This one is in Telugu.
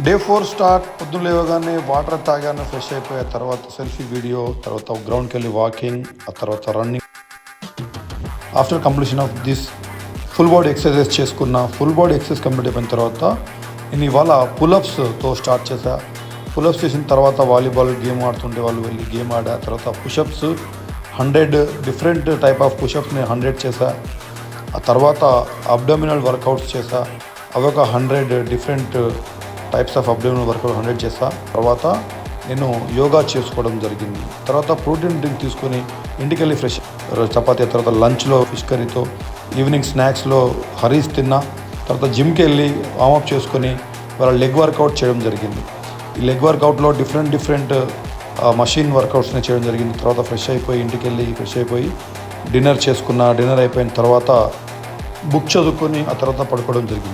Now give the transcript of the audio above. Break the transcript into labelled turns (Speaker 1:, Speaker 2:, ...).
Speaker 1: Day 4 start. పొద్దున్న లేవగానే వాటర్ తాగాను, ఫ్రెష్ అయిపోయా. తర్వాత సెల్ఫీ వీడియో, తర్వాత గ్రౌండ్కి వెళ్ళి వాకింగ్, ఆ తర్వాత running. After completion of this full body exercise చేసుకున్న. ఫుల్ బాడీ ఎక్సర్సైజ్ కంప్లీట్ అయిపోయిన తర్వాత నేను ఇవాళ పులప్స్తో స్టార్ట్ చేశా. పులప్స్ చేసిన తర్వాత వాలీబాల్ గేమ్ ఆడుతుంటే వాళ్ళు వెళ్ళి గేమ్ ఆడా. తర్వాత పుషప్స్ 100 డిఫరెంట్ టైప్ ఆఫ్ పుషప్స్ని 100 చేశా. ఆ తర్వాత అబ్డామినల్ వర్కౌట్స్ చేశా. అవి ఒక 100 different types of abdominal workout 100 చేశా. తర్వాత నేను యోగా చేసుకోవడం జరిగింది. తర్వాత ప్రోటీన్ డ్రింక్ తీసుకొని ఇంటికి వెళ్ళి ఫ్రెష్ చపాతీ, తర్వాత లంచ్లో ఫిష్ కర్రీతో, ఈవినింగ్ స్నాక్స్లో హరీస్ తిన్నా. తర్వాత జిమ్కి వెళ్ళి వార్మప్ చేసుకొని వాళ్ళ లెగ్ వర్కౌట్ చేయడం జరిగింది. ఈ లెగ్ వర్కౌట్లో డిఫరెంట్ మషిన్ వర్కౌట్స్ని చేయడం జరిగింది. తర్వాత ఇంటికి వెళ్ళి ఫ్రెష్ అయిపోయి డిన్నర్ చేసుకున్న. డిన్నర్ అయిపోయిన తర్వాత బుక్ చదువుకొని ఆ తర్వాత పడుకోవడం జరిగింది.